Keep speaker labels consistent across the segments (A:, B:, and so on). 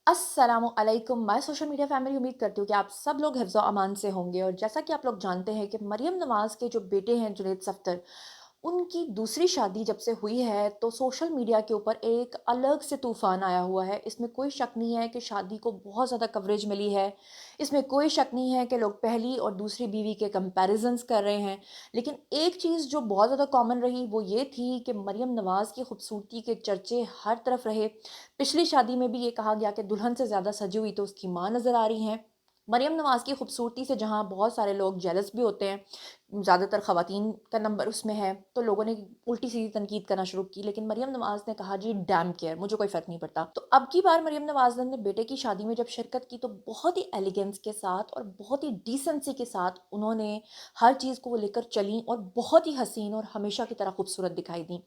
A: अस्सलामुअलैकुम my social media family. उम्मीद करती हूँ कि आप सब लोग हिफ्ज़ अमान से होंगे। और जैसा कि आप लोग जानते हैं कि मरियम नवाज़ के जो बेटे हैं जुनैद सफ़दर, उनकी दूसरी शादी जब से हुई है तो सोशल मीडिया के ऊपर एक अलग से तूफ़ान आया हुआ है। इसमें कोई शक नहीं है कि शादी को बहुत ज़्यादा कवरेज मिली है। इसमें कोई शक नहीं है कि लोग पहली और दूसरी बीवी के कंपैरिजन्स कर रहे हैं। लेकिन एक चीज़ जो बहुत ज़्यादा कॉमन रही वो ये थी कि मरियम नवाज़ की खूबसूरती के चर्चे हर तरफ रहे। पिछली शादी में भी ये कहा गया कि दुल्हन से ज़्यादा सजी हुई तो उसकी माँ नज़र आ रही हैं। मरियम नवाज़ की खूबसूरती से जहाँ बहुत सारे लोग जेलस भी होते हैं, ज़्यादातर ख़वातीन का नंबर उसमें है, तो लोगों ने उल्टी सीधी तनकीद करना शुरू की। लेकिन मरियम नवाज़ ने कहा जी डैम केयर, मुझे कोई फ़र्क नहीं पड़ता। तो अब की बार मरियम नवाज़ ने अपने बेटे की शादी में जब शिरकत की तो बहुत ही एलिगेंस के साथ और बहुत ही डिसेंसी के साथ उन्होंने हर चीज़ को वो लेकर चली और बहुत ही हसीन और हमेशा की तरह खूबसूरत दिखाई दी।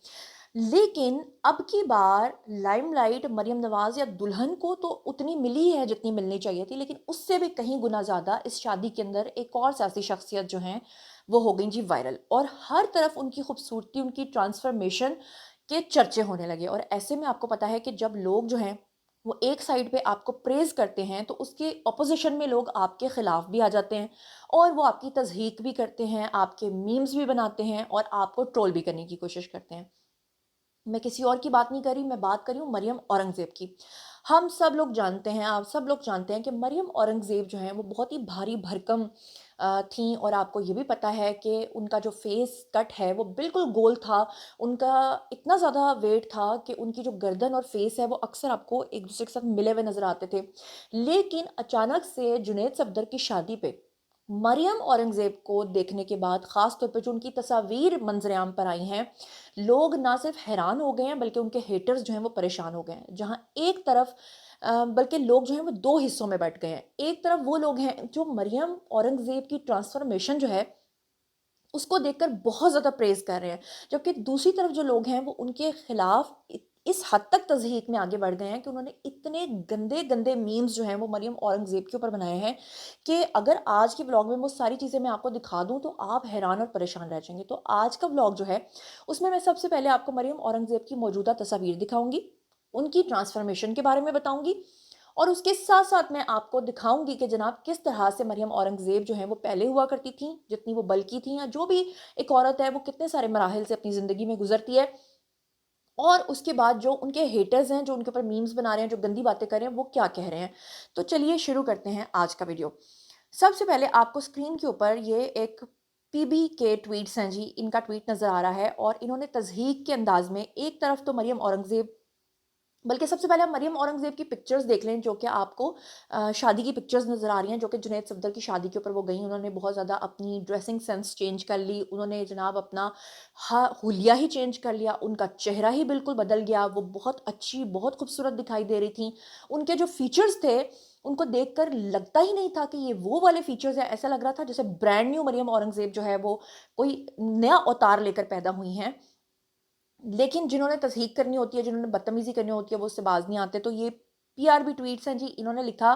A: लेकिन अब की बार लाइमलाइट मरियम नवाज़ या दुल्हन को तो उतनी मिली है जितनी मिलनी चाहिए थी, लेकिन उससे भी कहीं गुना ज़्यादा इस शादी के अंदर एक और सियासी शख्सियत जो हैं वो हो गई जी वायरल। और हर तरफ उनकी खूबसूरती, उनकी ट्रांसफॉर्मेशन के चर्चे होने लगे। और ऐसे में आपको पता है कि जब लोग जो हैं वो एक साइड पे आपको प्रेज़ करते हैं तो उसके ऑपोजिशन में लोग आपके ख़िलाफ़ भी आ जाते हैं और वो आपकी तज़हीक भी करते हैं, आपके मीम्स भी बनाते हैं और आपको ट्रोल भी करने की कोशिश करते हैं। मैं किसी और की बात नहीं कर रही, मैं बात कर रही हूँ मरियम औरंगज़ेब की। हम सब लोग जानते हैं, आप सब लोग जानते हैं कि मरियम औरंगज़ेब जो हैं वो बहुत ही भारी भरकम थीं। और आपको ये भी पता है कि उनका जो फेस कट है वो बिल्कुल गोल था। उनका इतना ज़्यादा वेट था कि उनकी जो गर्दन और फेस है वो अक्सर आपको एक दूसरे के साथ मिले हुए नज़र आते थे। लेकिन अचानक से जुनैद सफ़दर की शादी पे मरियम औरंगज़ेब को देखने के बाद, ख़ास तौर पे जो उनकी तस्वीर मंज़र-ए-आम पर आई हैं, लोग ना सिर्फ हैरान हो गए हैं बल्कि उनके हेटर्स जो हैं वो परेशान हो गए हैं। जहाँ एक तरफ बल्कि लोग जो हैं वो 2 हिस्सों में बँट गए हैं। एक तरफ वो लोग हैं जो मरियम औरंगज़ेब की ट्रांसफ़ॉर्मेशन जो है उसको देखकर बहुत ज़्यादा प्रेज़ कर रहे हैं। जबकि दूसरी तरफ जो लोग हैं वो उनके खिलाफ इस हद तक तज़हीक में आगे बढ़ गए हैं कि उन्होंने इतने गंदे-गंदे मीम्स जो हैं वो मरियम औरंगज़ेब के ऊपर बनाए हैं कि अगर आज के व्लॉग में वो सारी चीज़ें मैं आपको दिखा दूँ तो आप हैरान और परेशान रह जाएँगे। तो आज का व्लॉग जो है उसमें मैं सबसे पहले आपको मरियम औरंगज़ेब की मौजूदा तस्वीर दिखाऊँगी, उनकी ट्रांसफ़ॉर्मेशन के बारे में बताऊँगी और उसके साथ-साथ मैं आपको दिखाऊँगी कि जनाब किस तरह से मरियम औरंगज़ेब जो हैं वो पहले हुआ करती थीं, जितनी वो बल्की थीं, या जो भी एक औरत है वो कितने सारे मराहिल से अपनी ज़िंदगी में गुज़रती है। और उसके बाद जो उनके हेटर्स हैं, जो उनके ऊपर मीम्स बना रहे हैं, जो गंदी बातें कर रहे हैं, वो क्या कह रहे हैं। तो चलिए शुरू करते हैं आज का वीडियो। सबसे पहले आपको स्क्रीन के ऊपर ये एक पीबी के ट्वीट्स हैं जी, इनका ट्वीट नज़र आ रहा है और इन्होंने तज़हीक के अंदाज़ में एक तरफ तो मरियम औरंगज़ेब, बल्कि सबसे पहले आप मरियम औरंगज़ेब की पिक्चर्स देख लें जो कि आपको शादी की पिक्चर्स नज़र आ रही हैं, जो कि जुनैद सफ़दर की शादी के ऊपर वो गईं। उन्होंने बहुत ज़्यादा अपनी ड्रेसिंग सेंस चेंज कर ली। उन्होंने जनाब अपना हुलिया ही चेंज कर लिया। उनका चेहरा ही बिल्कुल बदल गया। वो बहुत अच्छी, बहुत खूबसूरत दिखाई दे रही थीं। उनके जो फीचर्स थे, उनको देखकर लगता ही नहीं था कि ये वो वाले फीचर्स हैं। ऐसा लग रहा था जैसे ब्रांड न्यू मरियम औरंगज़ेब जो है वो कोई नया अवतार लेकर पैदा हुई हैं। लेकिन जिन्होंने तस्हीक करनी होती है, जिन्होंने बदतमीज़ी करनी होती है, वो उससे बाज़ नहीं आते। तो ये पीआरबी ट्वीट्स हैं जी। इन्होंने लिखा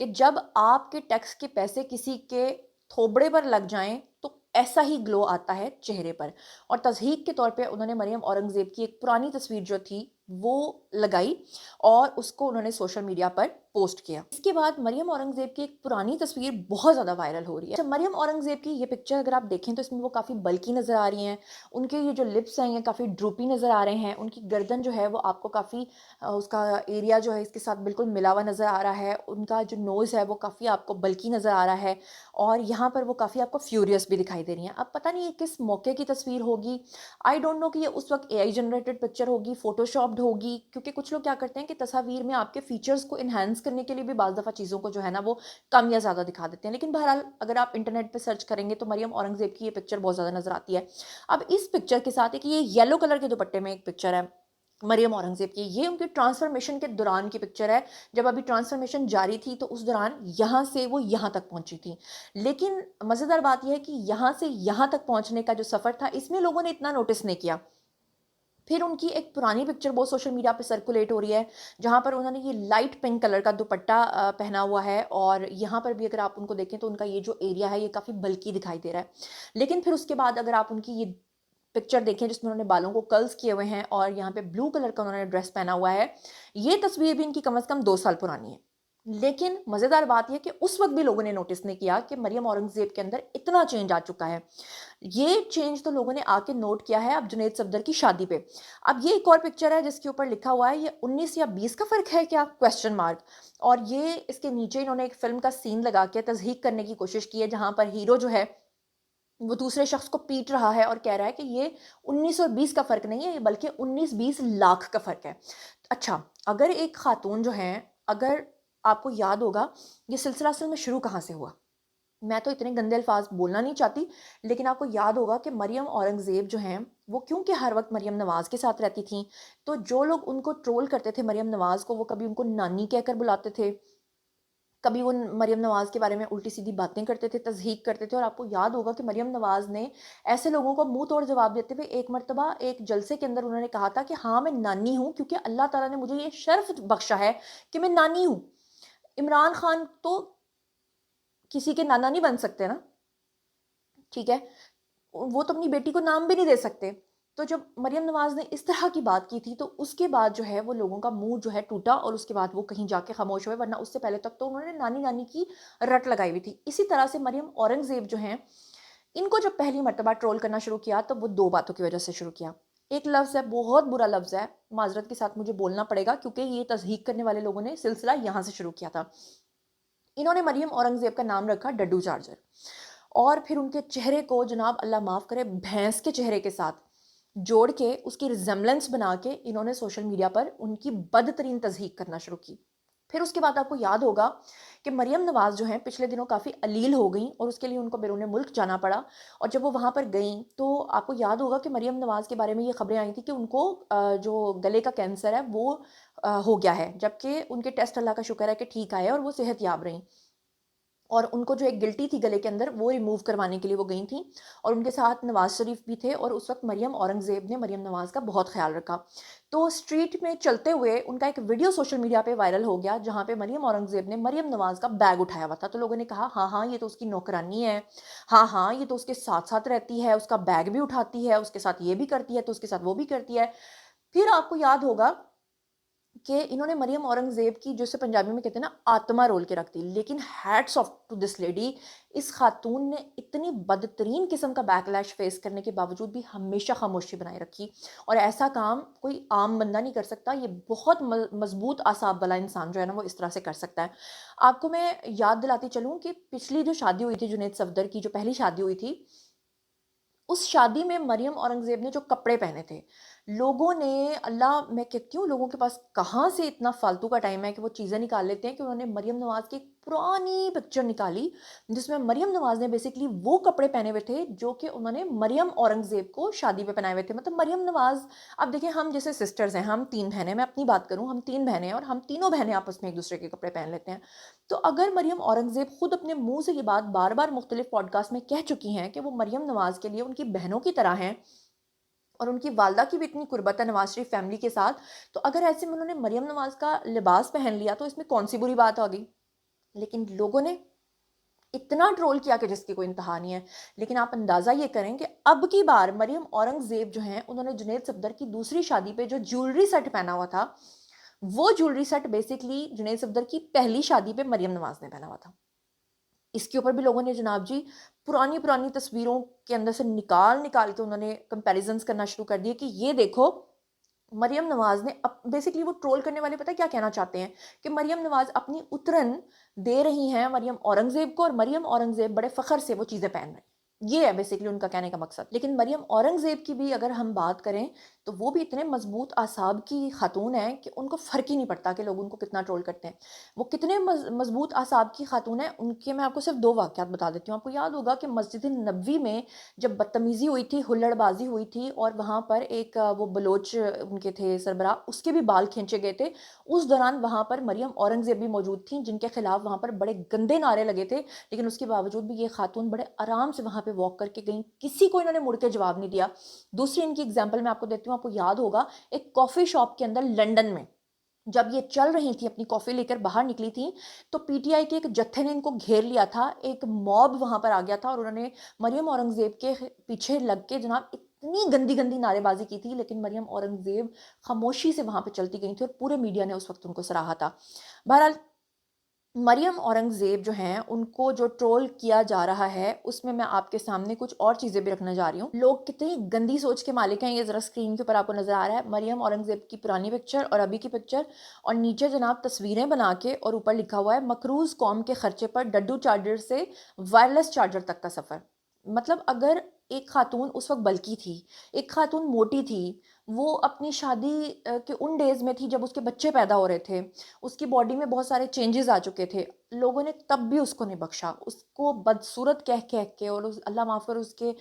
A: कि जब आपके टैक्स के पैसे किसी के थोबड़े पर लग जाएँ, तो ऐसा ही ग्लो आता है चेहरे पर। और तज़हीक के तौर पे उन्होंने मरियम औरंगज़ेब की एक पुरानी तस्वीर जो थी, वो लगाई और उसको उन्होंने सोशल मीडिया पर पोस्ट किया। इसके बाद मरियम औरंगज़ेब की एक पुरानी तस्वीर बहुत ज़्यादा वायरल हो रही है। अच्छा, मरियम औरंगज़ेब की ये पिक्चर अगर आप देखें तो इसमें वो काफ़ी बल्की नज़र आ रही हैं। उनके ये जो लिप्स हैं ये काफ़ी ड्रूपी नज़र आ रहे हैं। उनकी गर्दन जो है वो आपको काफ़ी उसका एरिया जो है इसके साथ बिल्कुल मिला हुआ नज़र आ रहा है। उनका जो नोज़ है वो काफ़ी आपको बल्की नज़र आ रहा है और यहाँ पर वो काफ़ी आपको फ्यूरियस भी दिखाई दे रही हैं। अब पता नहीं ये किस मौके की तस्वीर होगी। आई डोंट नो कि ये उस वक़्त एआई जनरेटेड पिक्चर होगी, फ़ोटोशॉप्ड होगी, क्योंकि कुछ लोग क्या करते हैं कि तस्वीर में आपके फ़ीचर्स को एनहांस करने के लिए भी बाज़ दफ़ा चीज़ों को जो है ना वो कम या ज़्यादा दिखा देते हैं। लेकिन बहरहाल अगर आप इंटरनेट पे सर्च करेंगे तो मरियम औरंगज़ेब की ये पिक्चर बहुत ज़्यादा नज़र आती है। अब इस पिक्चर के साथ एक ये येलो कलर के दुपट्टे में एक पिक्चर है मरियम औरंगज़ेब की। ये उनकी ट्रांसफ़ॉर्मेशन के दौरान की पिक्चर है। जब अभी ट्रांसफ़ॉर्मेशन जारी थी तो उस दौरान यहाँ से वो यहाँ तक पहुँची थी। लेकिन मज़ेदार बात ये है कि यहाँ से यहाँ तक पहुँचने का जो सफ़र था इसमें लोगों ने इतना नोटिस नहीं किया। फिर उनकी एक पुरानी पिक्चर बहुत सोशल मीडिया पे सर्कुलेट हो रही है, जहाँ पर उन्होंने ये लाइट पिंक कलर का दुपट्टा पहना हुआ है और यहाँ पर भी अगर आप उनको देखें तो उनका ये जो एरिया है ये काफ़ी बल्की दिखाई दे रहा है। लेकिन फिर उसके बाद अगर आप उनकी ये पिक्चर देखें जिसमें उन्होंने बालों को कर्ल्स किए हुए हैं और यहाँ पे ब्लू कलर का उन्होंने ड्रेस पहना हुआ है, ये तस्वीर भी इनकी कम से कम 2 साल पुरानी है। लेकिन मज़ेदार बात ये है कि उस वक़्त भी लोगों ने नोटिस नहीं किया कि मरियम औरंगज़ेब के अंदर इतना चेंज आ चुका है। ये चेंज तो लोगों ने आके नोट किया है अब जुनैद सफदर की शादी पे। अब ये एक और पिक्चर है जिसके ऊपर लिखा हुआ है ये 19 या 20 का फ़र्क है क्या? Question mark. और ये इसके नीचे इन्होंने एक फ़िल्म का सीन लगा के तज़हीक करने की कोशिश की है, जहाँ पर हीरो जो है वो दूसरे शख्स को पीट रहा है और कह रहा है कि ये 19 और 20 का फ़र्क नहीं है, ये बल्कि 19-20 लाख का फ़र्क है। अच्छा, अगर एक खातून जो हैं, अगर आपको याद होगा ये सिलसिला असल में शुरू कहाँ से हुआ? मैं तो इतने गंदे अल्फाज बोलना नहीं चाहती, लेकिन आपको याद होगा कि मरियम औरंगज़ेब जो हैं, वो क्योंकि हर वक्त मरियम नवाज़ के साथ रहती थीं, तो जो लोग उनको ट्रोल करते थे मरियम नवाज़ को, वो कभी उनको नानी कहकर बुलाते थे, कभी वो मरियम नवाज़ के बारे में उल्टी सीधी बातें करते थे, तज़हीक करते थे। और आपको याद होगा कि मरियम नवाज़ ने ऐसे लोगों को मुंह तोड़ जवाब देते हुए एक मर्तबा एक जलसे के अंदर उन्होंने कहा था कि हाँ, मैं नानी हूँ, क्योंकि अल्लाह ताला ने मुझे ये शर्फ बख्शा है कि मैं नानी हूँ। इमरान खान तो किसी के नाना नहीं बन सकते ना, ठीक है? वो तो अपनी बेटी को नाम भी नहीं दे सकते। तो जब मरियम नवाज़ ने इस तरह की बात की थी, तो उसके बाद जो है वो लोगों का मुँह जो है टूटा और उसके बाद वो कहीं जाके खामोश हुए, वरना उससे पहले तक तो उन्होंने नानी-नानी की रट लगाई हुई थी। इसी तरह से मरियम औरंगज़ेब जो हैं, इनको जब पहली मर्तबा ट्रोल करना शुरू किया, तो वो 2 बातों की वजह से शुरू किया। एक लफ्ज़ है, बहुत बुरा लफ्ज़ है, माज़रत के साथ मुझे बोलना पड़ेगा, क्योंकि ये तज़हीक करने वाले लोगों ने सिलसिला यहाँ से शुरू किया था। इन्होंने मरियम औरंगज़ेब का नाम रखा डड्डू चार्जर, और फिर उनके चेहरे को जनाब अल्लाह माफ़ करे भैंस के चेहरे के साथ जोड़ के उसकी रिज़ेम्बलेंस बना के इन्होंने सोशल मीडिया पर उनकी बदतरीन तज़हीक करना शुरू की। फिर उसके बाद आपको याद होगा कि मरियम नवाज़ जो हैं पिछले दिनों काफ़ी अलील हो गईं और उसके लिए उनको बैरून मुल्क जाना पड़ा। और जब वो वहाँ पर गईं, तो आपको याद होगा कि मरियम नवाज़ के बारे में ये खबरें आई थी कि उनको जो गले का कैंसर है वो हो गया है, जबकि उनके टेस्ट अल्लाह का शुक्र है कि ठीक आए और वो सेहतयाब रहीं। और उनको जो एक गिल्टी थी गले के अंदर, वो रिमूव करवाने के लिए वो गई थीं, और उनके साथ नवाज़ शरीफ भी थे, और उस वक़्त मरियम औरंगज़ेब ने मरियम नवाज़ का बहुत ख़्याल रखा। तो स्ट्रीट में चलते हुए उनका एक वीडियो सोशल मीडिया पे वायरल हो गया, जहाँ पे मरियम औरंगज़ेब ने मरियम नवाज़ का बैग उठाया हुआ था। तो लोगों ने कहा, हाँ, हाँ, ये तो उसकी नौकरानी है। हाँ, हाँ, ये तो उसके साथ-साथ रहती है, उसका बैग भी उठाती है, उसके साथ ये भी करती है, तो उसके साथ वो भी करती है। फिर आपको याद होगा कि इन्होंने मरियम औरंगज़ेब की, जिसे पंजाबी में कहते हैं ना, आत्मा रोल के रख दी। लेकिन hats off to this lady, इस खातून ने इतनी बदतरीन किस्म का बैकलैश फेस करने के बावजूद भी हमेशा खामोशी बनाए रखी। और ऐसा काम कोई आम बंदा नहीं कर सकता, ये बहुत मजबूत आसाब वाला इंसान जो है ना, वो इस तरह से कर सकता है। आपको मैं याद दिलाती चलूँ कि पिछली जो शादी हुई थी जुनैद सफदर की, जो पहली शादी हुई थी, उस शादी में मरियम औरंगज़ेब ने जो कपड़े पहने थे, लोगों ने, अल्लाह, मैं कहती हूँ लोगों के पास कहाँ से इतना फालतू का टाइम है कि वो चीज़ें निकाल लेते हैं, कि उन्होंने मरियम नवाज़ की एक पुरानी पिक्चर निकाली, जिसमें मरियम नवाज़ ने बेसिकली वो कपड़े पहने हुए थे जो कि उन्होंने मरियम औरंगज़ेब को शादी पे पहनाए हुए थे। मतलब मरियम नवाज़, अब देखिए हम जैसे सिस्टर्स हैं, हम 3 बहनें, मैं अपनी बात करूँ, हम 3 बहनें हैं और हम तीनों बहनें आपस में एक-दूसरे के कपड़े पहन लेते हैं। तो अगर मरियम औरंगज़ेब खुद अपने मुँह से ये बात बार-बार मुख्तलिफ पॉडकास्ट में कह चुकी हैं कि वो मरियम नवाज़ के लिए उनकी बहनों की तरह हैं, और उनकी वालदा की भी इतनी कुर्बत है नवाज़ शरीफ फैमिली के साथ, तो अगर ऐसे में उन्होंने मरियम नवाज़ का लिबास पहन लिया, तो इसमें कौन-सी बुरी बात आ गई? लेकिन लोगों ने इतना ट्रोल किया कि जिसकी कोई इंतहा नहीं है। लेकिन आप अंदाज़ा ये करें कि अब की बार मरियम औरंगज़ेब जो हैं, उन्होंने जुनैद सफदर की दूसरी शादी पे जो ज्वेलरी सेट पहना हुआ था, वो jewellery set basically Junaid Safdar की पहली शादी पे मरियम नवाज़ ने पहना हुआ था। इसके ऊपर भी लोगों ने जनाब जी पुरानी-पुरानी तस्वीरों के अंदर से निकाल-निकाल के उन्होंने कंपैरिज़न्स करना शुरू कर दिए कि ये देखो, मरियम नवाज़ ने अप बेसिकली, वो ट्रोल करने वाले पता है क्या कहना चाहते हैं? कि मरियम नवाज़ अपनी उतरन दे रही हैं मरियम औरंगज़ेब को, और मरियम औरंगज़ेब बड़े फ़ख्र से वो चीज़ें पहन रहे हैं। ये है बेसिकली उनका कहने का मकसद। लेकिन मरियम औरंगज़ेब की भी अगर हम बात करें, तो वो भी इतने मज़बूत आसाब की खातून हैं कि उनको फ़र्क ही नहीं पड़ता कि लोग उनको कितना ट्रोल करते हैं। वो कितने मज़बूत आसाब की खातून हैं, उनके मैं आपको सिर्फ़ 2 वाक़यात बता देती हूँ। आपको याद होगा कि मस्जिद नबवी में जब बदतमीज़ी हुई थी, हुल्लड़बाज़ी हुई थी, और वहाँ पर एक वो बलोच उनके थे सरबराह, उसके भी बाल खींचे गए थे। उस दौरान वहाँ पर मरियम औरंगज़ेब भी मौजूद थीं, जिनके खिलाफ वहाँ पर बड़े गंदे नारे लगे थे। लेकिन उसके बावजूद भी ये खातून बड़े आराम से वहाँ पे वॉक करके गईं, किसी को इन्होंने मुड़ के जवाब नहीं दिया। दूसरी इनकी एग्ज़ाम्पल मैं आपको देती हूँ, आपको याद होगा एक कॉफ़ी शॉप के अंदर लंदन में, जब ये चल रही थी, अपनी कॉफ़ी लेकर बाहर निकली थी, तो पीटीआई के एक जत्थे ने इनको घेर लिया था, एक मॉब वहाँ पर आ गया था, और उन्होंने मरियम औरंगज़ेब के पीछे लग के जनाब इतनी गंदी गंदी नारेबाजी की थी, लेकिन मरियम औरंगज़ेब खामोशी से वहाँ पे चलती गई थी और पूरे मीडिया ने उस वक्त उनको सराहा था। बहरहाल मरियम औरंगज़ेब जो हैं, उनको जो ट्रोल किया जा रहा है, उसमें मैं आपके सामने कुछ और चीज़ें भी रखने जा रही हूँ। लोग कितनी गंदी सोच के मालिक हैं, ये ज़रा स्क्रीन के ऊपर आपको नज़र आ रहा है। मरियम औरंगज़ेब की पुरानी पिक्चर और अभी की पिक्चर, और नीचे जनाब तस्वीरें बना के और ऊपर लिखा हुआ है, मकरूज़ कौम के खर्चे पर डड्डू चार्जर से वायरलेस चार्जर तक का सफ़र। मतलब अगर एक खातून उस वक़्त बल्की थी, एक खातून मोटी थी, वो अपनी शादी के उन डेज़ में थी जब उसके बच्चे पैदा हो रहे थे, उसकी बॉडी में बहुत सारे चेंजेज़ आ चुके थे। लोगों ने तब भी उसको नहीं बख्शा। उसको बदसूरत कह-कह के और उस अल्लाह माफ़ करे उसके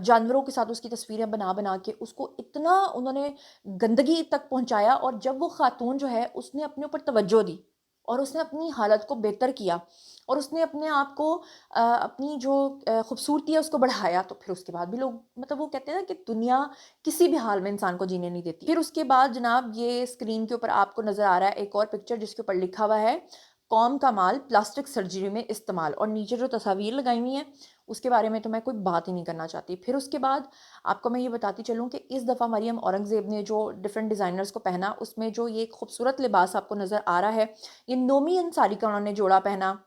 A: जानवरों के साथ उसकी तस्वीरें बना-बना के उसको इतना उन्होंने गंदगी तक पहुँचाया, और जब वो खातून जो है उसने अपने ऊपर तवज्जो दी और उसने अपनी हालत को बेहतर किया और उसने अपने आप को अपनी जो खूबसूरती है उसको बढ़ाया, तो फिर उसके बाद भी लोग, मतलब वो कहते हैं ना कि दुनिया किसी भी हाल में इंसान को जीने नहीं देती। फिर उसके बाद जनाब ये स्क्रीन के ऊपर आपको नज़र आ रहा है एक और पिक्चर जिसके ऊपर लिखा हुआ है, कौम का माल प्लास्टिक सर्जरी में इस्तेमाल, और नीचे जो तस्वीर लगाई हुई हैं उसके बारे में तो मैं कोई बात ही नहीं करना चाहती। फिर उसके बाद आपको मैं ये बताती चलूँ कि इस दफ़ा मरियम औरंगज़ेब ने जो डिफरेंट डिज़ाइनर्स को पहना, उसमें जो ये खूबसूरत लिबास आपको नज़र आ रहा है, ये नोमी अंसारी का उन्होंने जोड़ा पहना।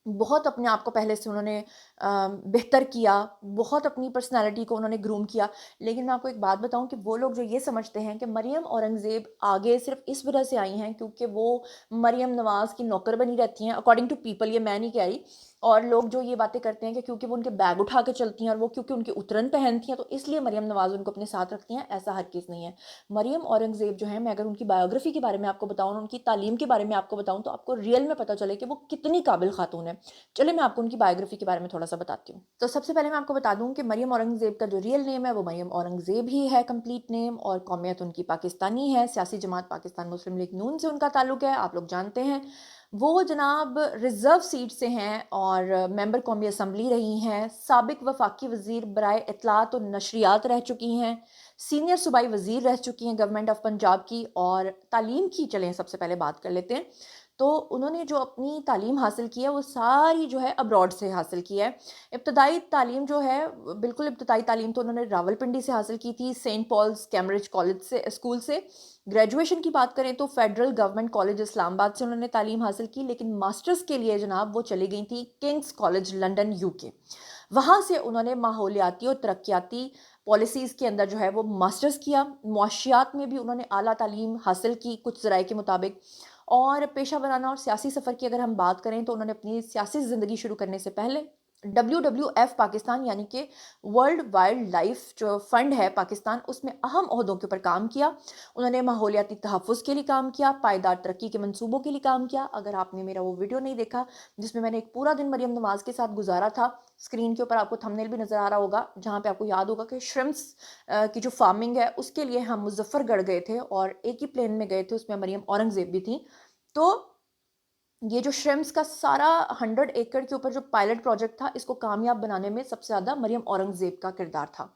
A: बहुत अपने आप को पहले से उन्होंने बेहतर किया, बहुत अपनी पर्सनैलिटी को उन्होंने ग्रूम किया। लेकिन मैं आपको एक बात बताऊँ कि वो लोग जो ये समझते हैं कि मरियम औरंगज़ेब आगे सिर्फ़ इस वजह से आई हैं क्योंकि वो मरियम नवाज़ की नौकर बनी रहती हैं, अकॉर्डिंग टू पीपल, ये मैं नहीं कह रही। और लोग जो ये बातें करते हैं कि क्योंकि वो उनके बैग उठा के चलती हैं और वो क्योंकि उनकी उतरन पहनती हैं, तो इसलिए मरियम नवाज़ उनको अपने साथ रखती हैं, ऐसा हरगिज़ नहीं है। मरियम औरंगज़ेब जो हैं, मैं अगर उनकी बायोग्राफ़ी के बारे में आपको बताऊँ, उनकी तालीम के बारे में आपको बताऊँ, तो आपको रियल में पता चले कि वो कितनी काबिल ख़ातून है। चलिए मैं आपको उनकी बायोग्राफी के बारे में थोड़ा-सा बताती हूँ। तो सबसे पहले मैं आपको बता दूँ कि मरियम औरंगज़ेब का जो रियल नेम है वो मरियम औरंगज़ेब ही है, कंप्लीट नेम, और कौमियत उनकी पाकिस्तानी है, सियासी जमात पाकिस्तान मुस्लिम लीग नून से उनका ताल्लुक है, आप लोग जानते हैं। वो जनाब रिज़र्व सीट से हैं और मेंबर कौमी असम्बली रही हैं, साबिक वफाकी वज़ीर बराए इत्तलात और नशरियात रह चुकी हैं, सीनियर सूबाई वज़ीर रह चुकी हैं गवर्नमेंट ऑफ पंजाब की, और तालीम की चलें सबसे पहले बात कर लेते हैं। तो उन्होंने जो अपनी तालीम हासिल की है वो सारी जो है अब्रॉड से हासिल की है। इब्तदाई तालीम जो है, बिल्कुल इब्तदाई तालीम तो उन्होंने रावलपिंडी से हासिल की थी, सेंट पॉल्स कैम्ब्रिज कॉलेज से, स्कूल से। ग्रेजुएशन की बात करें तो फेडरल गवर्नमेंट कॉलेज इस्लामाबाद से उन्होंने तालीम हासिल की, लेकिन मास्टर्स के लिए जनाब वो चली गई थी किंग्स कॉलेज लंदन यूके। वहाँ से उन्होंने माहौलियाती और तरक्याती पॉलिसीज़ के अंदर जो है वो मास्टर्स किया। मुआशियात में भी उन्होंने आला तालीम हासिल की कुछ ज़राए के मुताबिक। और पेशा वराना और सियासी सफ़र की अगर हम बात करें तो उन्होंने अपनी सियासी ज़िंदगी शुरू करने से पहले WWF पाकिस्तान, यानी कि वर्ल्ड वाइल्ड लाइफ जो फ़ंड है पाकिस्तान, उसमें अहम ओहदों के ऊपर काम किया। उन्होंने माहौलियाती तहफ़्फ़ुज़ के लिए काम किया, पायदार तरक्की के मंसूबों के लिए काम किया। अगर आपने मेरा वो वीडियो नहीं देखा जिसमें मैंने एक पूरा दिन मरियम नवाज़ के साथ गुज़ारा था, स्क्रीन के ऊपर आपको थंबनेल भी नज़र आ रहा होगा, जहाँ पे आपको याद होगा कि श्रिम्प्स की जो फ़ार्मिंग है उसके लिए हम मुज़फ़्फ़रगढ़ गए थे और एक ही प्लेन में गए थे, उसमें मरियम औरंगज़ेब भी थी। तो ये जो श्रिम्प्स का सारा 100 एकड़ के ऊपर जो पायलट प्रोजेक्ट था, इसको कामयाब बनाने में सबसे ज़्यादा मरियम औरंगज़ेब का किरदार था।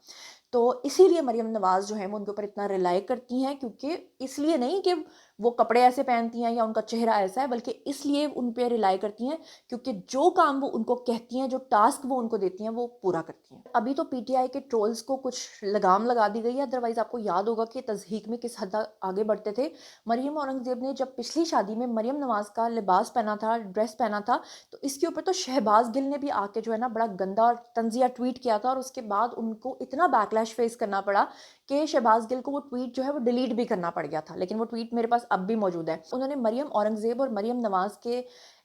A: तो इसीलिए मरियम नवाज़ जो हैं वो उनके ऊपर इतना रिलाई करती हैं, क्योंकि इसलिए नहीं कि वो कपड़े ऐसे पहनती हैं या उनका चेहरा ऐसा है, बल्कि इसलिए उन पे रिलाई करती हैं क्योंकि जो काम वो उनको कहती हैं, जो टास्क वो उनको देती हैं, वो पूरा करती हैं। अभी तो पीटीआई के ट्रोल्स को कुछ लगाम लगा दी गई है, अदरवाइज़ आपको याद होगा कि तज़हीक में किस हद तक आगे बढ़ते थे। मरियम औरंगज़ेब ने जब पिछली शादी में मरियम नवाज़ का लिबास पहना था, ड्रेस पहना था, तो इसके ऊपर तो शहबाज़ गिल ने भी आके जो है ना बड़ा गंदा और तंज़िया ट्वीट किया था, और उसके बाद उनको इतना बैकलैश फेस करना पड़ा कि शहबाज़ गिल को वो ट्वीट जो है वो डिलीट भी करना पड़ गया था। लेकिन वो ट्वीट मेरे पास अब भी मौजूद है। उन्होंने मरियम औरंगज़ेब और मरियम नवाज़ के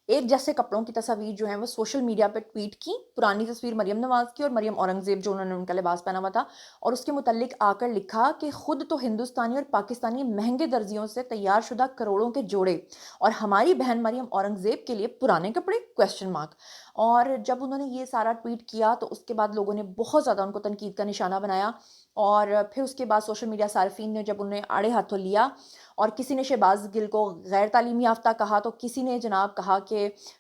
A: एक जैसे कपड़ों की तस्वीर जो है वो सोशल मीडिया पे ट्वीट की। पुरानी तस्वीर मरियम नवाज़ की और मरियम औरंगज़ेब जो उन्होंने उनका लिबास पहना हुआ था, और उसके मुतल्लिक आकर लिखा कि खुद तो हिंदुस्तानी और पाकिस्तानी महंगे दर्जियों से तैयार शुदा करोड़ों के जोड़े, और हमारी बहन मरियम औरंगज़ेब के लिए पुराने कपड़े, क्वेश्चन मार्क। और जब उन्होंने ये सारा ट्वीट किया तो उसके बाद लोगों ने बहुत ज़्यादा उनको तनकीद का निशाना बनाया, और फिर उसके बाद सोशल मीडिया सार्फिन ने जब उन्हें आड़े हाथों लिया, और किसी ने शहबाज़ गिल को गैर तालीमी याफ्ता कहा, तो किसी ने जनाब कहा कि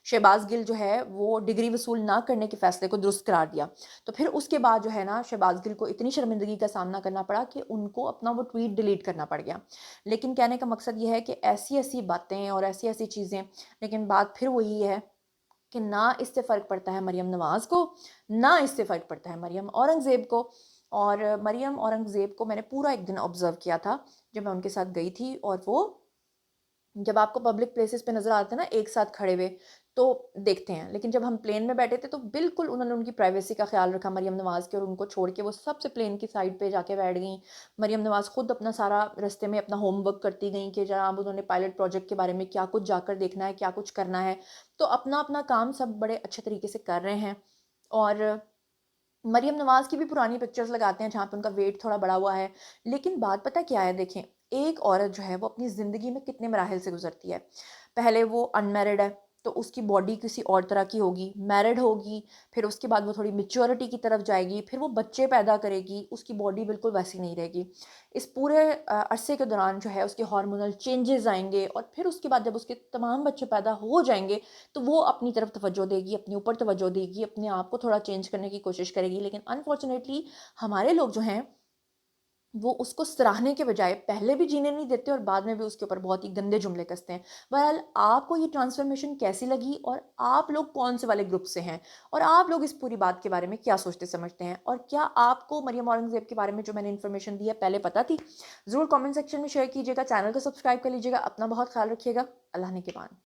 A: शहबाज़ गिल जो है वो डिग्री वसूल ना करने के फ़ैसले को दुरुस्त करार दिया। तो फिर उसके बाद जो है ना शहबाज़ गिल को इतनी शर्मिंदगी का सामना करना पड़ा कि उनको अपना वो ट्वीट डिलीट करना पड़ गया। लेकिन कहने का मकसद ये है कि ऐसी-ऐसी बातें और ऐसी-ऐसी चीज़ें, लेकिन बात फिर वही है कि ना इससे फ़र्क पड़ता है मरियम नवाज़ को, ना इससे फ़र्क पड़ता है मरियम औरंगज़ेब को। اور مریم اورنگزیب کو میں نے پورا ایک دن آبزرو کیا تھا جب میں ان کے ساتھ گئی تھی، اور وہ جب آپ کو پبلک پلیسز پہ نظر آتے ہیں نا ایک ساتھ کھڑے ہوئے تو دیکھتے ہیں، لیکن جب ہم پلین میں بیٹھے تھے تو بالکل انہوں نے ان کی پرائیویسی کا خیال رکھا مریم نواز کے، اور ان کو چھوڑ کے وہ سب سے پلین کی سائڈ پہ جا کے بیٹھ گئیں۔ مریم نواز خود اپنا سارا رستے میں اپنا ہوم ورک کرتی گئیں کہ جناب انہوں نے پائلٹ پروجیکٹ کے بارے میں کیا کچھ جا کر دیکھنا ہے، کیا کچھ کرنا ہے، تو اپنا اپنا کام سب بڑے اچھے طریقے سے کر رہے ہیں۔ اور مریم نواز کی بھی پرانی پکچرز لگاتے ہیں جہاں پہ ان کا ویٹ تھوڑا بڑا ہوا ہے، لیکن بات پتہ کیا ہے، دیکھیں ایک عورت جو ہے وہ اپنی زندگی میں کتنے مراحل سے گزرتی ہے۔ پہلے وہ ان میرڈ ہے تو اس کی باڈی کسی اور طرح کی ہوگی، میرڈ ہوگی پھر اس کے بعد وہ تھوڑی میچورٹی کی طرف جائے گی، پھر وہ بچے پیدا کرے گی، اس کی باڈی بالکل ویسی نہیں رہے گی۔ اس پورے عرصے کے دوران جو ہے اس کے ہارمونل چینجز آئیں گے، اور پھر اس کے بعد جب اس کے تمام بچے پیدا ہو جائیں گے تو وہ اپنی طرف توجہ دے گی، اپنے اوپر توجہ دے گی، اپنے آپ کو تھوڑا چینج کرنے کی کوشش کرے گی۔ لیکن انفارچونیٹلی ہمارے لوگ جو ہیں وہ اس کو سراہنے کے بجائے پہلے بھی جینے نہیں دیتے، اور بعد میں بھی اس کے اوپر بہت ہی گندے جملے کستے ہیں۔ بہرحال آپ کو یہ ٹرانسفارمیشن کیسی لگی، اور آپ لوگ کون سے والے گروپ سے ہیں، اور آپ لوگ اس پوری بات کے بارے میں کیا سوچتے سمجھتے ہیں، اور کیا آپ کو مریم اورنگزیب کے بارے میں جو میں نے انفارمیشن دی ہے پہلے پتہ تھی؟ ضرور کامنٹ سیکشن میں شیئر کیجیے گا، چینل کو سبسکرائب کر لیجیے گا، اپنا بہت خیال رکھیے گا۔ اللہ نے کے بان۔